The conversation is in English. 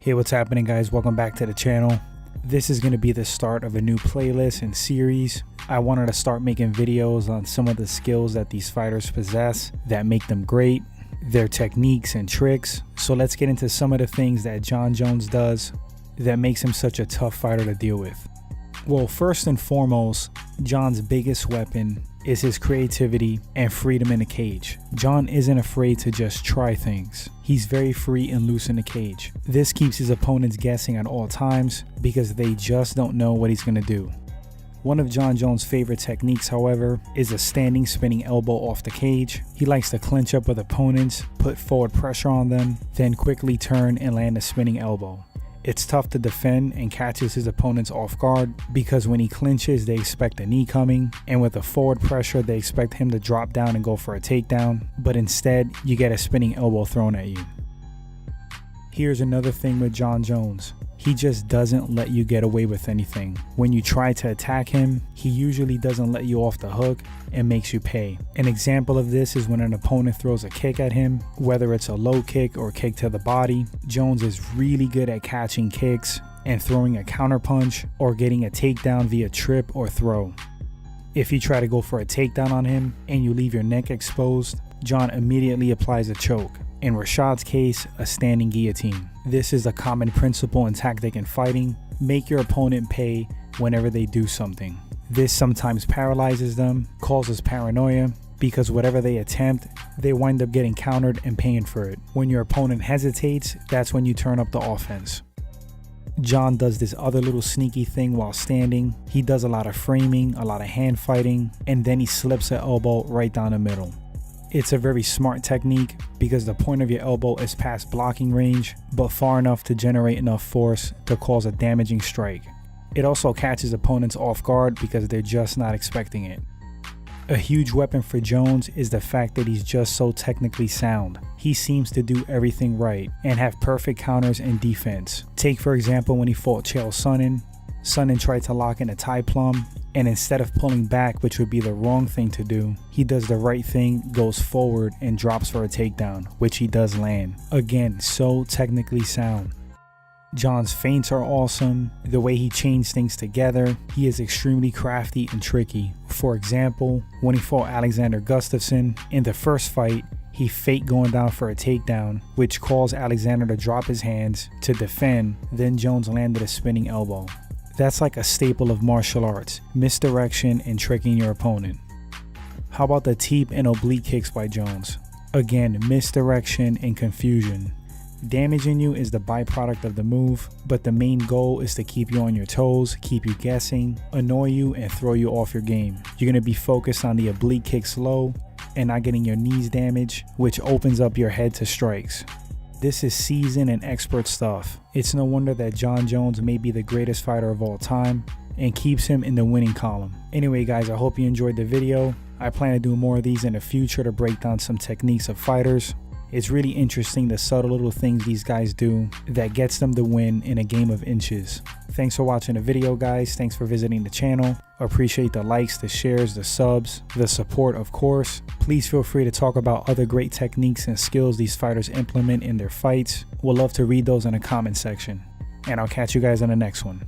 Hey, what's happening, guys? Welcome back to the channel. This is going to be the start of a new playlist and series. I wanted to start making videos on some of the skills that these fighters possess that make them great, their techniques and tricks. So let's get into some of the things that Jon Jones does that makes him such a tough fighter to deal with. Well, first and foremost, Jon's biggest weapon is his creativity and freedom in the cage. Jon isn't afraid to just try things. He's very free and loose in the cage. This keeps his opponents guessing at all times because they just don't know what he's gonna do. One of Jon Jones' favorite techniques, however, is a standing spinning elbow off the cage. He likes to clinch up with opponents, put forward pressure on them, then quickly turn and land a spinning elbow. It's tough to defend and catches his opponents off guard because when he clinches, they expect a knee coming, and with a forward pressure, they expect him to drop down and go for a takedown, but instead, you get a spinning elbow thrown at you. Here's another thing with Jon Jones. He just doesn't let you get away with anything. When you try to attack him, he usually doesn't let you off the hook and makes you pay. An example of this is when an opponent throws a kick at him, whether it's a low kick or kick to the body. Jones is really good at catching kicks and throwing a counter punch or getting a takedown via trip or throw. If you try to go for a takedown on him and you leave your neck exposed, Jon immediately applies a choke. In Rashad's case, a standing guillotine. This is a common principle and tactic in fighting. Make your opponent pay whenever they do something. This sometimes paralyzes them, causes paranoia, because whatever they attempt, they wind up getting countered and paying for it. When your opponent hesitates, that's when you turn up the offense. Jon does this other little sneaky thing while standing. He does a lot of framing, a lot of hand fighting, and then he slips an elbow right down the middle. It's a very smart technique because the point of your elbow is past blocking range, but far enough to generate enough force to cause a damaging strike. It also catches opponents off guard because they're just not expecting it. A huge weapon for Jones is the fact that he's just so technically sound. He seems to do everything right and have perfect counters and defense. Take for example when he fought Chael Sonnen. Sonnen tried to lock in a Thai plum, and instead of pulling back, which would be the wrong thing to do, he does the right thing, goes forward and drops for a takedown, which he does land. Again, so technically sound. Jon's feints are awesome. The way he chains things together, he is extremely crafty and tricky. For example, when he fought Alexander Gustafsson, in the first fight, he faked going down for a takedown, which caused Alexander to drop his hands to defend, then Jones landed a spinning elbow. That's like a staple of martial arts, misdirection and tricking your opponent. How about the teep and oblique kicks by Jones? Again, misdirection and confusion. Damaging you is the byproduct of the move, but the main goal is to keep you on your toes, keep you guessing, annoy you and throw you off your game. You're going to be focused on the oblique kicks low and not getting your knees damaged, which opens up your head to strikes. This is seasoned and expert stuff. It's no wonder that Jon Jones may be the greatest fighter of all time and keeps him in the winning column. Anyway guys, I hope you enjoyed the video. I plan to do more of these in the future to break down some techniques of fighters. It's really interesting the subtle little things these guys do that gets them to win in a game of inches. Thanks for watching the video guys. Thanks for visiting the channel. Appreciate the likes, the shares, the subs, the support of course. Please feel free to talk about other great techniques and skills these fighters implement in their fights. We'll love to read those in the comment section. And I'll catch you guys in the next one.